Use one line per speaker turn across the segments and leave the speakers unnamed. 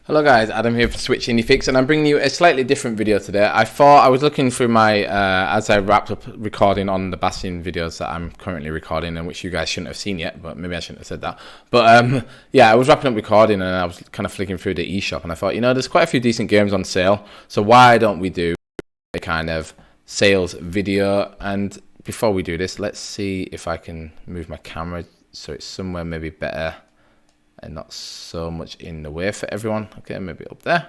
Hello guys, Adam here for Switch Indie Fix, and I'm bringing you a slightly different video today. I thought I was looking through my, as I wrapped up recording on the Bastion videos that I'm currently recording, and which you guys shouldn't have seen yet, but maybe I shouldn't have said that. But yeah, I was wrapping up recording and I was kind of flicking through the eShop, and I thought, there's quite a few decent games on sale, so why don't we do a kind of sales video? And before we do this, let's see if I can move my camera so it's somewhere maybe better and not so much in the way for everyone. Okay, maybe up there.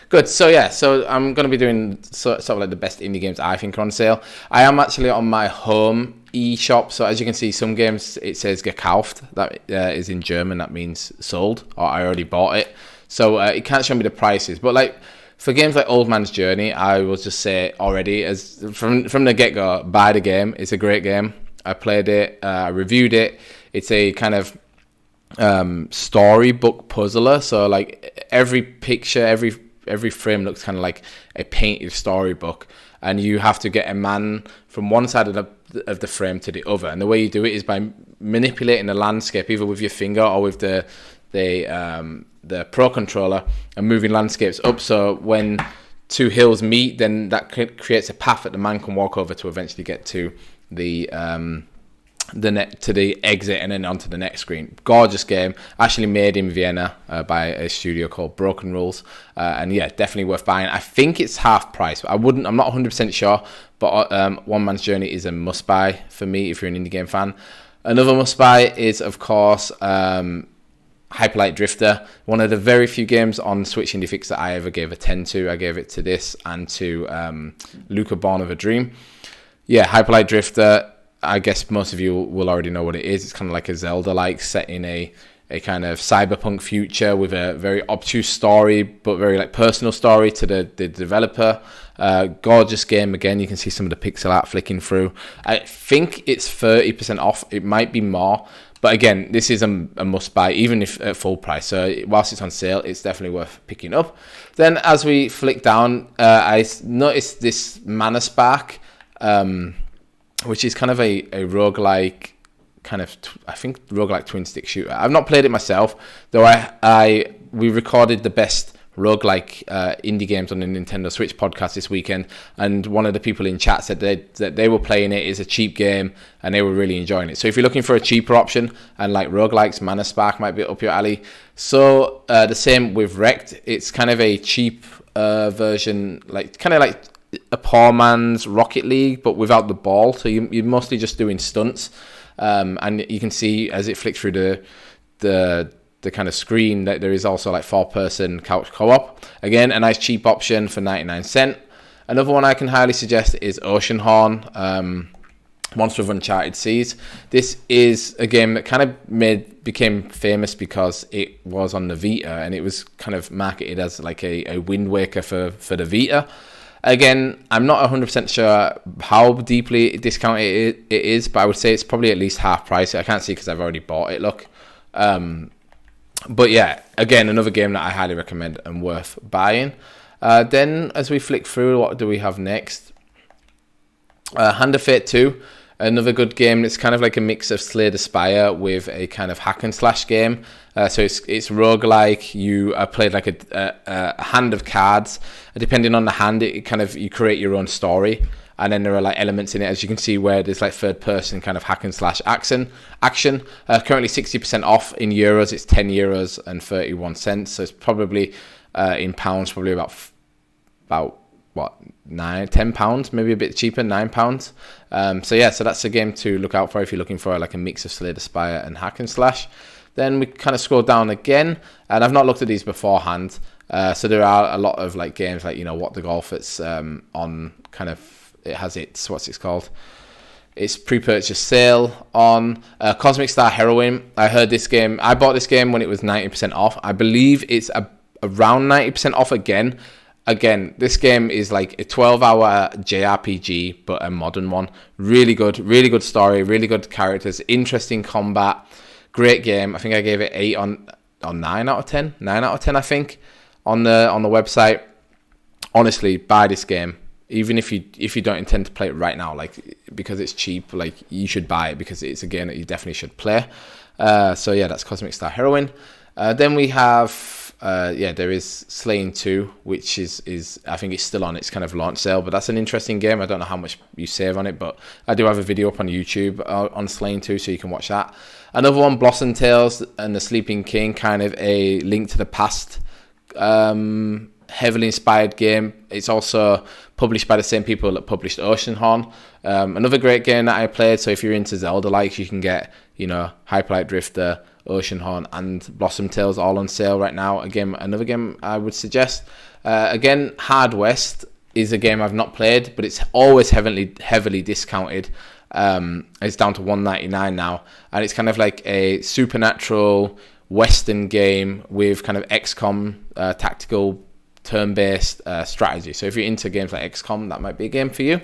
Good. So yeah, so I'm going to be doing sort of like the best indie games I think are on sale. I am actually on my home eShop. So as you can see, some games it says gekauft. That is in German. That means sold, or I already bought it. So it can't show me the prices. But like for games like Old Man's Journey, I will just say already, as from the get-go, buy the game. It's a great game. I played it. I reviewed it. It's a kind of storybook puzzler, so like every picture, every frame looks kind of like a painted storybook, and you have to get a man from one side of the frame to the other, and the way you do it is by manipulating the landscape either with your finger or with the Pro controller, and moving landscapes up, so when two hills meet, then that creates a path that the man can walk over to eventually get to the exit and then onto the next screen. Gorgeous game, actually made in Vienna by a studio called Broken Rules, and yeah, definitely worth buying. I think it's half price, but I'm not 100% sure, but One Man's Journey is a must buy for me if you're an indie game fan. Another must buy is of course Hyperlight Drifter, one of the very few games on Switch Indie Fix that I ever gave a 10 to. I gave it to this and to Luca Born of a Dream. Yeah, Hyperlight Drifter, I guess most of you will already know what it is. It's kind of like a Zelda-like, set in a kind of cyberpunk future with a very obtuse story, but very like personal story to the developer. Gorgeous game. Again, you can see some of the pixel art flicking through. I think it's 30% off. It might be more. But again, this is a must-buy, even if at full price. So whilst it's on sale, it's definitely worth picking up. Then as we flick down, I noticed this Mana Spark, which is kind of a roguelike kind of, I think, roguelike twin stick shooter. I've not played it myself, though we recorded the best roguelike indie games on the Nintendo Switch podcast this weekend, and one of the people in chat said that they were playing it. It's a cheap game and they were really enjoying it. So if you're looking for a cheaper option and like roguelikes, Mana Spark might be up your alley. So the same with Wrecked. It's kind of a cheap version, kind of like a poor man's Rocket League, but without the ball. So you're mostly just doing stunts, and you can see as it flicks through the kind of screen that there is also like 4-person couch co-op. Again, a nice cheap option for 99¢. Another one I can highly suggest is Oceanhorn, Monster of Uncharted Seas. This is a game that kind of became famous because it was on the Vita, and it was kind of marketed as like a Wind Waker for the Vita. Again, I'm not 100% sure how deeply discounted it is, but I would say it's probably at least half price. I can't see because I've already bought it, look. But yeah, again, another game that I highly recommend and worth buying. Then, as we flick through, what do we have next? Hand of Fate 2. Another good game. It's kind of like a mix of Slay the Spire with a kind of hack and slash game. So it's roguelike. You played like a hand of cards. Depending on the hand, you create your own story. And then there are like elements in it, as you can see, where there's like third person kind of hack and slash action. Currently 60% off in euros. It's €10.31. So it's probably in pounds, probably about what, £10, maybe a bit cheaper, £9. So yeah, so that's a game to look out for if you're looking for like a mix of Slay the Spire and hack and slash. Then we kind of scroll down again, and I've not looked at these beforehand. So there are a lot of like games like What the Golf. It's on kind of, it has its, what's it called? It's pre-purchase sale on Cosmic Star Heroine. I bought this game when it was 90% off. I believe it's around 90% off again. Again, this game is like a 12-hour JRPG, but a modern one. Really good story, really good characters, interesting combat, great game. I think I gave it 8 on 9 out of 10. 9 out of 10, I think, on the website. Honestly, buy this game. Even if you don't intend to play it right now, like, because it's cheap, like, you should buy it because it's a game that you definitely should play. So yeah, that's Cosmic Star Heroine. Then we have yeah, there is Slaying 2, which is I think it's still on its kind of launch sale, but that's an interesting game. I don't know how much you save on it, but I do have a video up on YouTube on Slaying 2, so you can watch that. Another one, Blossom Tales and the Sleeping King, kind of a Link to the Past heavily inspired game. It's also published by the same people that published Oceanhorn. Another great game that I played, so if you're into Zelda likes, you can get, you know, Hyper Light Drifter, Oceanhorn and Blossom Tales all on sale right now. Again, another game I would suggest. Again, Hard West is a game I've not played, but it's always heavily discounted. It's down to $1.99 now, and it's kind of like a supernatural Western game with kind of XCOM tactical turn-based strategy. So if you're into games like XCOM, that might be a game for you.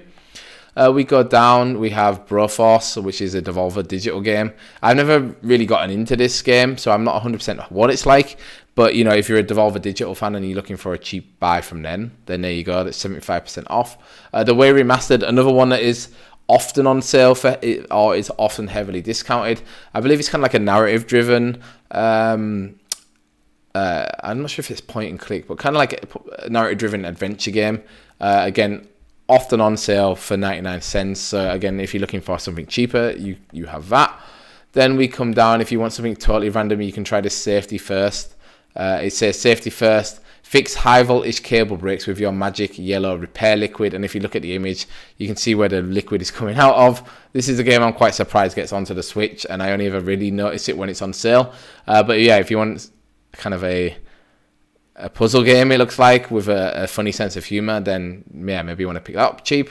We go down, we have Broforce, which is a Devolver Digital game. I've never really gotten into this game, so I'm not 100% what it's like. But, you know, if you're a Devolver Digital fan and you're looking for a cheap buy from them, then there you go, that's 75% off. The Way Remastered, another one that is often on sale for it, or is often heavily discounted. I believe it's kind of like a narrative-driven, I'm not sure if it's point and click, but kind of like a narrative-driven adventure game. Again, often on sale for 99 cents. So again, if you're looking for something cheaper, you have that. Then we come down, if you want something totally random, you can try this Safety First. It says Safety First, fix high voltage cable breaks with your magic yellow repair liquid. And if you look at the image, you can see where the liquid is coming out of. This is a game I'm quite surprised gets onto the Switch, and I only ever really notice it when it's on sale. But yeah, if you want kind of a puzzle game, it looks like, with a funny sense of humor, then yeah, maybe you want to pick that up cheap.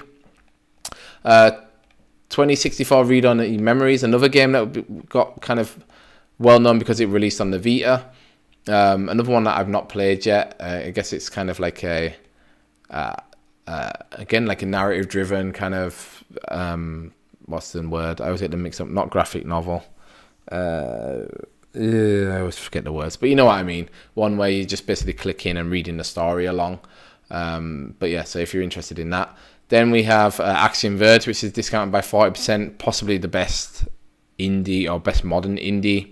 2064 Read Only Memories, another game that got kind of well known because it released on the Vita. Another one that I've not played yet. I guess it's kind of like a again, like a narrative driven kind of what's the word? I always get them mixed up. Not graphic novel. I always forget the words, but you know what I mean. One where you just basically click in and reading the story along. But yeah, so if you're interested in that. Then we have Axiom Verge, which is discounted by 40%, possibly the best indie or best modern indie,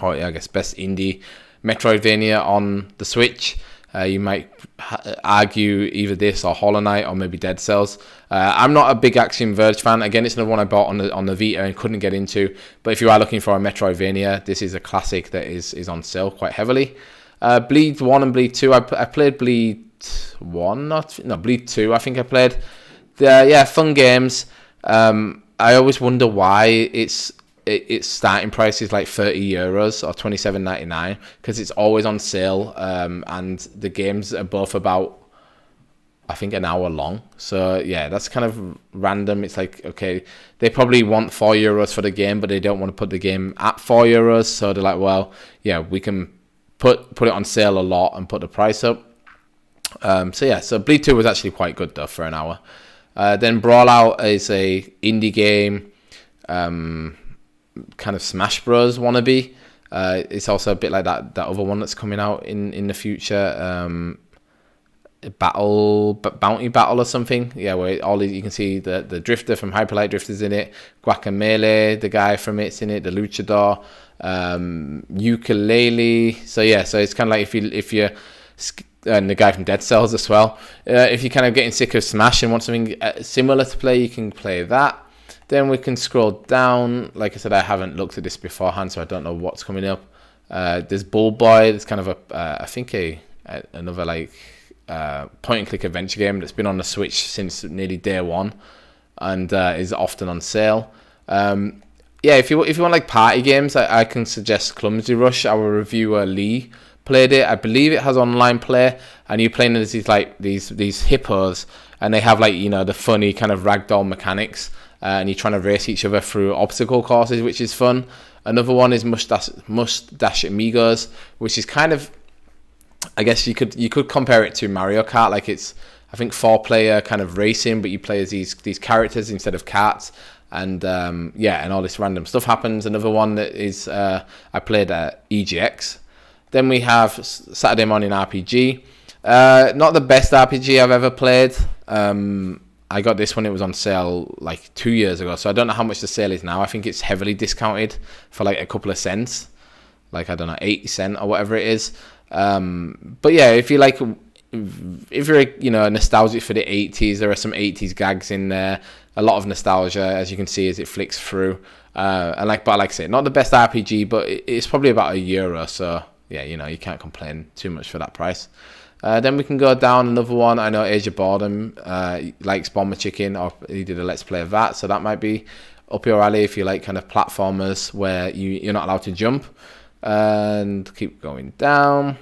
or yeah, I guess best indie Metroidvania on the Switch. You might argue either this or Hollow Knight or maybe Dead Cells. I'm not a big Axiom Verge fan. Again, it's another one I bought on the Vita and couldn't get into. But if you are looking for a Metroidvania, this is a classic that is on sale quite heavily. Bleed 1 and Bleed 2. I played Bleed 1, Bleed 2 I think I played. Yeah, fun games. I always wonder why its starting price is like €30 or $27.99, because it's always on sale, and the games are both about, I think, an hour long. So yeah, that's kind of random. It's like, okay, they probably want €4 for the game, but they don't want to put the game at €4, so they're like, well, yeah, we can put it on sale a lot and put the price up. So yeah, so Bleed 2 was actually quite good though for an hour. Then Brawl Out is a indie game, kind of Smash Bros wannabe. It's also a bit like that other one that's coming out in the future, Bounty Battle or something. Yeah, where you can see the Drifter from Hyper Light Drifter's in it, Guacamelee, the guy from it's in it, the Luchador, Ukulele. So yeah, so it's kind of like if you're and the guy from Dead Cells as well. If you're kind of getting sick of Smash and want something similar to play, you can play that. Then we can scroll down. Like I said, I haven't looked at this beforehand, so I don't know what's coming up. There's Bull Boy. There's kind of I think another like point and click adventure game that's been on the Switch since nearly day one, and is often on sale. Yeah, if you want like party games, I can suggest Clumsy Rush. Our reviewer Lee played it. I believe it has online play, and you're playing as these hippos, and they have like, you know, the funny kind of ragdoll mechanics, and you're trying to race each other through obstacle courses, which is fun. Another one is Mustache Amigos, which is kind of, I guess you could compare it to Mario Kart. Like, it's, I think, 4-player kind of racing, but you play as these characters instead of carts. And yeah, and all this random stuff happens. Another one that is I played at EGX. Then we have Saturday Morning RPG. Not the best RPG I've ever played. I got this when it was on sale like 2 years ago, so I don't know how much the sale is now. I think it's heavily discounted for like a couple of cents, like, I don't know, 80 cents or whatever it is. But yeah, if you like, if you're nostalgic for the 80s, there are some 80s gags in there. A lot of nostalgia, as you can see, as it flicks through. But like I say, not the best RPG, but it's probably about €1. So yeah, you can't complain too much for that price. Then we can go down another one. I know Age of Boredom likes Bomber Chicken, or he did a Let's Play of that, so that might be up your alley if you like kind of platformers where you're not allowed to jump. And keep going down.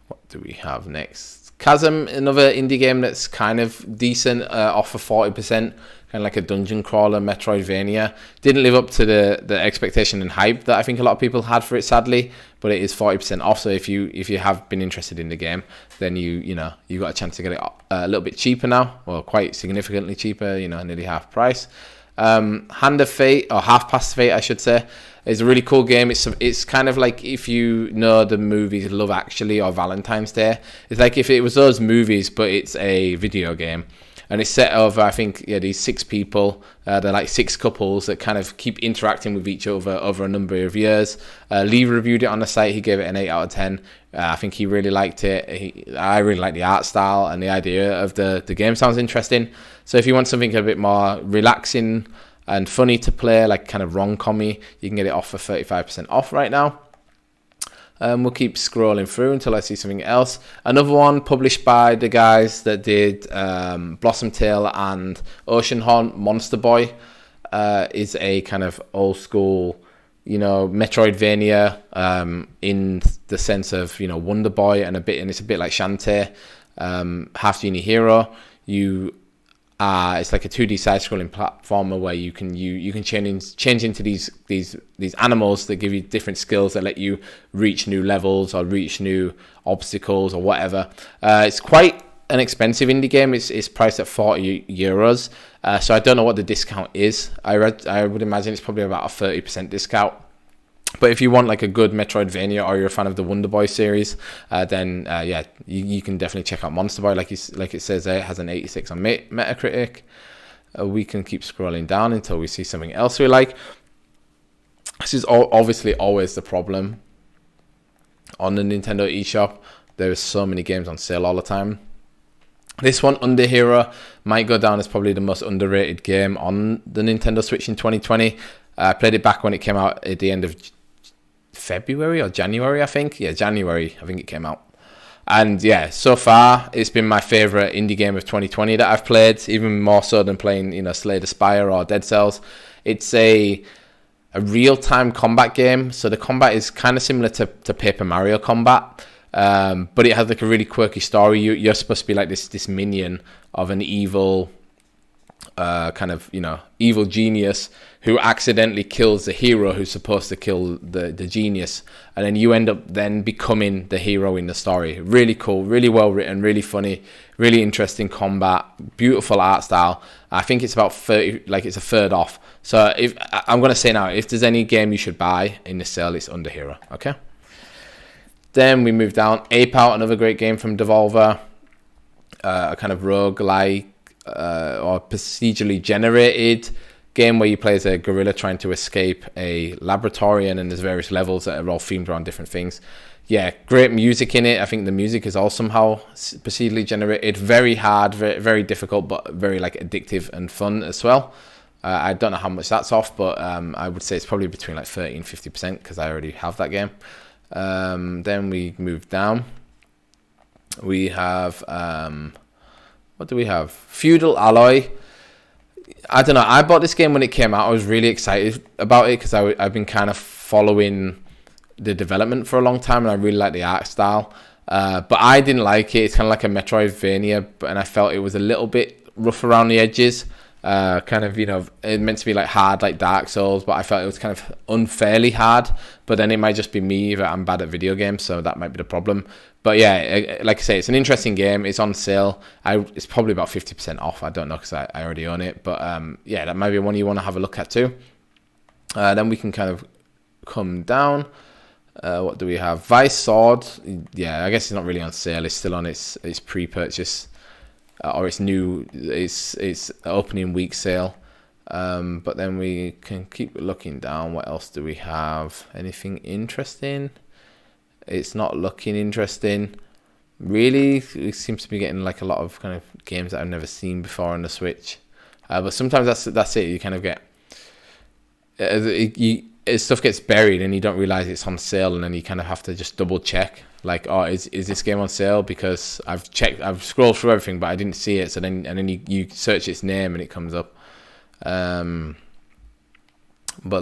What do we have next? Chasm, another indie game that's kind of decent, off for 40%. Kind of like a dungeon crawler, Metroidvania. Didn't live up to the expectation and hype that I think a lot of people had for it, sadly. But it is 40% off. So if you have been interested in the game, then you got a chance to get it a little bit cheaper now, well, quite significantly cheaper. Nearly half price. Hand of Fate, or Half Past Fate, I should say, is a really cool game. It's kind of like if you know the movies Love Actually or Valentine's Day. It's like if it was those movies, but it's a video game. And it's set over, I think, these 6 people. They're like 6 couples that kind of keep interacting with each other over a number of years. Lee reviewed it on the site. He gave it an 8 out of 10. I think he really liked it. I really like the art style, and the idea of the game sounds interesting. So if you want something a bit more relaxing and funny to play, like kind of rom-commy, you can get it off for 35% off right now. We'll keep scrolling through until I see something else. Another one published by the guys that did Blossom Tale and Oceanhorn Monster Boy is a kind of old school, Metroidvania in the sense of Wonder Boy and it's a bit like Shantae, half genie hero. It's like a 2D side-scrolling platformer where you can change into these animals that give you different skills that let you reach new levels or reach new obstacles or whatever. It's quite an expensive indie game. It's priced at €40, so I don't know what the discount is. I would imagine it's probably about a 30% discount. But if you want like a good Metroidvania, or you're a fan of the Wonder Boy series, then you can definitely check out Monster Boy. Like it says there, it has an 86 on Metacritic. We can keep scrolling down until we see something else we like. This is obviously always the problem on the Nintendo eShop. There are so many games on sale all the time. This one, Under Hero, might go down as probably the most underrated game on the Nintendo Switch in 2020. I played it back when it came out at the end of February or January, I think. Yeah, January, I think it came out. And yeah, so far, it's been my favourite indie game of 2020 that I've played, even more so than playing, Slay the Spire or Dead Cells. It's a real-time combat game, so the combat is kind of similar to Paper Mario combat, but it has like a really quirky story. You're supposed to be like this minion of an evil evil genius who accidentally kills the hero who's supposed to kill the genius, and then you end up then becoming the hero in the story. Really cool, really well written, really funny, really interesting combat, beautiful art style. I think it's about 30, like it's a third off. So if I'm going to say now, if there's any game you should buy in the sale, it's Under Hero. Okay. Then we move down. Ape Out, another great game from Devolver, a kind of roguelike or procedurally generated game where you play as a gorilla trying to escape a laboratory, and then there's various levels that are all themed around different things. Yeah, great music in it. I think the music is all somehow procedurally generated. Very hard, very, very difficult, but very like addictive and fun as well. I don't know how much that's off, but I would say it's probably between like 30 and 50% because I already have that game. Then we move down. We have what do we have? Feudal Alloy. I don't know. I bought this game when it came out. I was really excited about it because I've been kind of following the development for a long time, and I really like the art style. But I didn't like it. It's kind of like a Metroidvania, and I felt it was a little bit rough around the edges. It meant to be like hard, like Dark Souls, but I felt it was kind of unfairly hard. But then it might just be me that I'm bad at video games, so that might be the problem. But yeah, like I say, it's an interesting game. It's on sale. It's probably about 50% off. I don't know because I already own it. But yeah, that might be one you want to have a look at too. Then we can kind of come down. What do we have? Vice Sword. Yeah, I guess it's not really on sale. It's still on its pre-purchase or its opening week sale. But then we can keep looking down. What else do we have? Anything interesting? It's not looking interesting. Really, it seems to be getting like a lot of kind of games that I've never seen before on the Switch. But sometimes that's it. You kind of get stuff gets buried and you don't realize it's on sale, and then you kind of have to just double check. Like, oh, is this game on sale? Because I've scrolled through everything, but I didn't see it. So then you search its name and it comes up. But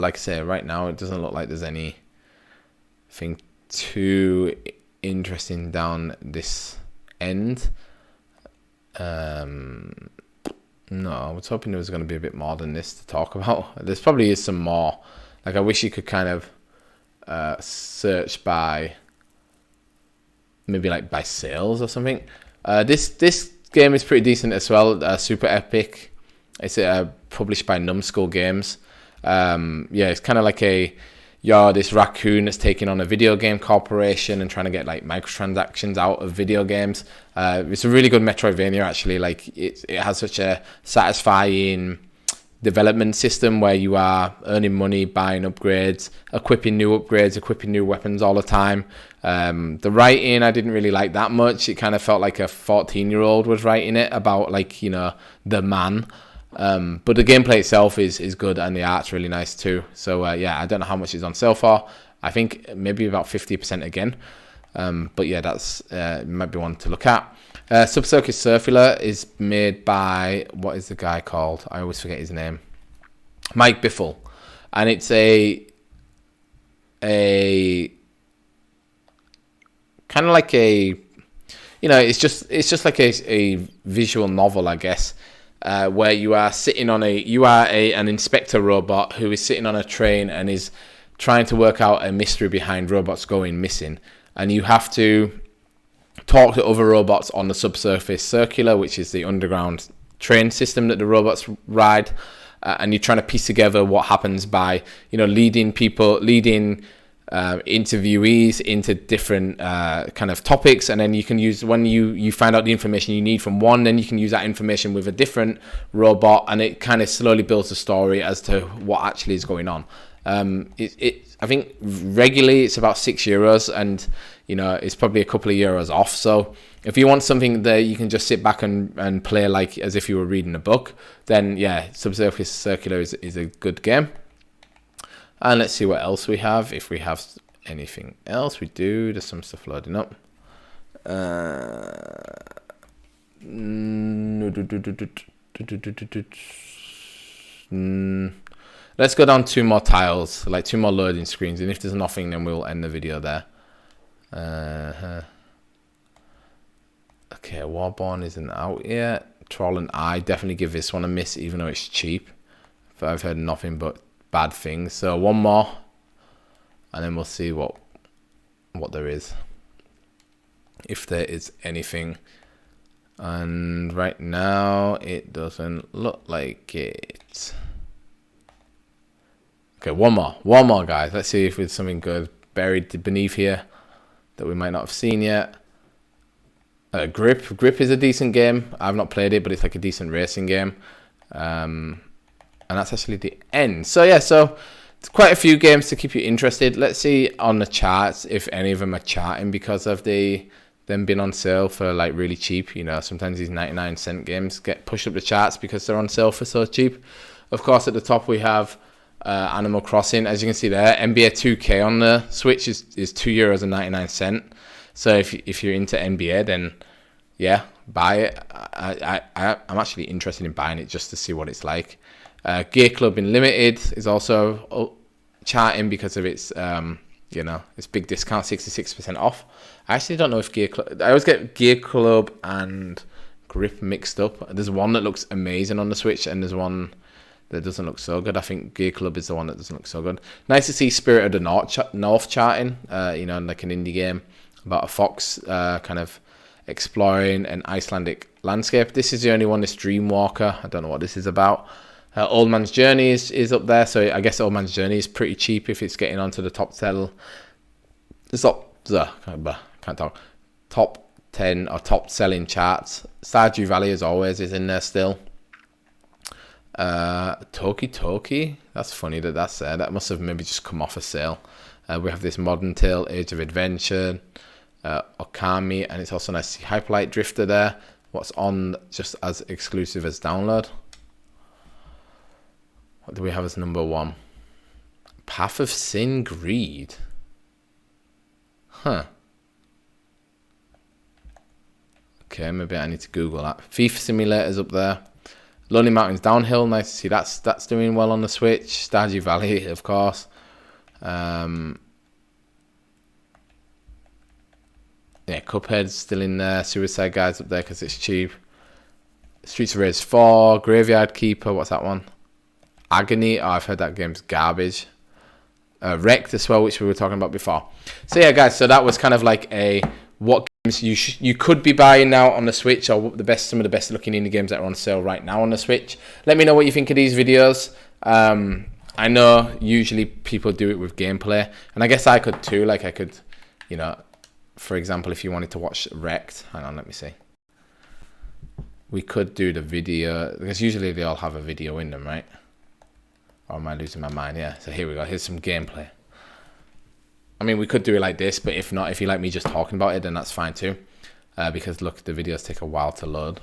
like I say, right now it doesn't look like there's anything too interesting down this end. No, I was hoping there was going to be a bit more than this to talk about. There's probably is some more. Like, I wish you could kind of search by maybe like by sales or something. This game is pretty decent as well. Super Epic. It's published by Numskull Games. It's kind of like you're this raccoon that's taking on a video game corporation and trying to get like microtransactions out of video games. It's a really good Metroidvania, actually. Like, it has such a satisfying development system where you are earning money, buying upgrades, equipping new weapons all the time. The writing I didn't really like that much. It kind of felt like a 14-year-old was writing it about, like, you know, the man. But the gameplay itself is good, and the art's really nice too. So I don't know how much it's on sale for. I think maybe about 50% again. But yeah, that's might be one to look at. Subcircuit Circular is made by, what is the guy called? I always forget his name. Mike Biffle, and it's a kind of like it's just like a visual novel, I guess. Where you are sitting on an inspector robot who is sitting on a train and is trying to work out a mystery behind robots going missing, and you have to talk to other robots on the subsurface circular, which is the underground train system that the robots ride, and you're trying to piece together what happens by leading interviewees into different kind of topics, and then you can use, when you find out the information you need from one, then you can use that information with a different robot, and it kind of slowly builds a story as to what actually is going on. I think regularly it's about €6, and it's probably a couple of euros off. So if you want something that you can just sit back and play like as if you were reading a book, then yeah, Subsurface Circular is a good game. And let's see what else we have. If we have anything else, we do. There's some stuff loading up. Let's go down 2 more tiles, like 2 more loading screens. And if there's nothing, then we'll end the video there. Okay, Warborn isn't out yet. Troll and I definitely give this one a miss, even though it's cheap. But I've heard nothing but bad things. So 1 more, and then we'll see what there is, if there is anything. And right now it doesn't look like it. Okay, one more guys. Let's see if there's something good buried beneath here that we might not have seen yet. Grip is a decent game. I've not played it, but it's like a decent racing game. And that's actually the end. So yeah, so it's quite a few games to keep you interested. Let's see on the charts if any of them are charting because of them being on sale for like really cheap. Sometimes these 99-cent games get pushed up the charts because they're on sale for so cheap. Of course, at the top we have Animal Crossing. As you can see there, NBA 2K on the Switch is €2.99. So if you're into NBA, then yeah, buy it. I'm actually interested in buying it just to see what it's like. Gear Club Unlimited is also charting because of its its big discount, 66% off. I actually don't know if Gear Club, I always get Gear Club and Grip mixed up. There's one that looks amazing on the Switch and there's one that doesn't look so good. I think Gear Club is the one that doesn't look so good. Nice to see Spirit of the North charting, like an indie game about a fox kind of exploring an Icelandic landscape. This is the only one, this Dreamwalker. I don't know what this is about. Old Man's Journey is up there, so I guess Old Man's Journey is pretty cheap if it's getting onto the top 10. Top 10 or top selling charts. Stardew Valley, as always, is in there still. Toki, that's funny that's there. That must have maybe just come off a sale. We have this Modern Tale, Age of Adventure, Okami, and it's also nice to see Hyperlight Drifter there. What's on just as exclusive as download? What do we have as number 1? Path of Sin Greed. Huh. Okay, maybe I need to Google that. FIFA Simulator's up there. Lonely Mountains Downhill, nice to see that's doing well on the Switch. Stardew Valley, of course. Yeah, Cuphead's still in there. Suicide Guide's up there because it's cheap. Streets of Rage 4, Graveyard Keeper, what's that one? Agony, oh, I've heard that game's garbage. Wrecked as well, which we were talking about before. So yeah, guys, so that was kind of like a what games you could be buying now on the Switch, or some of the best looking indie games that are on sale right now on the Switch. Let me know what you think of these videos. I know usually people do it with gameplay, and I guess I could too. Like I could, you know, for example, if you wanted to watch Wrecked, hang on, let me see. We could do the video, because usually they all have a video in them, right? Or am I losing my mind? Yeah, so here we go. Here's some gameplay. I mean, we could do it like this, but if not, if you like me just talking about it, then that's fine too. Because look, the videos take a while to load.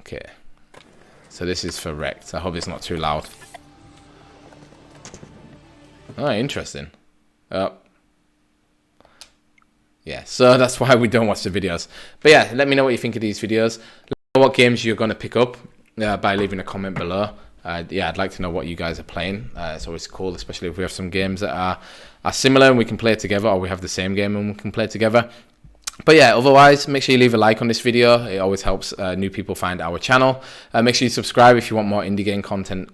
Okay. So this is for Wrecked. I hope it's not too loud. Oh, interesting. Oh. Yeah, so that's why we don't watch the videos. But yeah, let me know what you think of these videos. Let me know what games you're going to pick up by leaving a comment below. Yeah, I'd like to know what you guys are playing. It's always cool, especially if we have some games that are similar and we can play together, or we have the same game and we can play together. But yeah, otherwise, make sure you leave a like on this video. It always helps new people find our channel. Make sure you subscribe if you want more indie game content,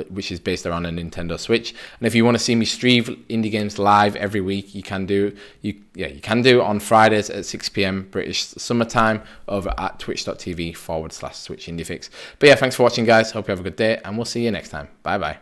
which is based around a Nintendo Switch. And if you want to see me stream indie games live every week, you can do on Fridays at 6 PM British summertime over at twitch.tv/SwitchIndieFix. But yeah, thanks for watching, guys. Hope you have a good day, and we'll see you next time. Bye bye.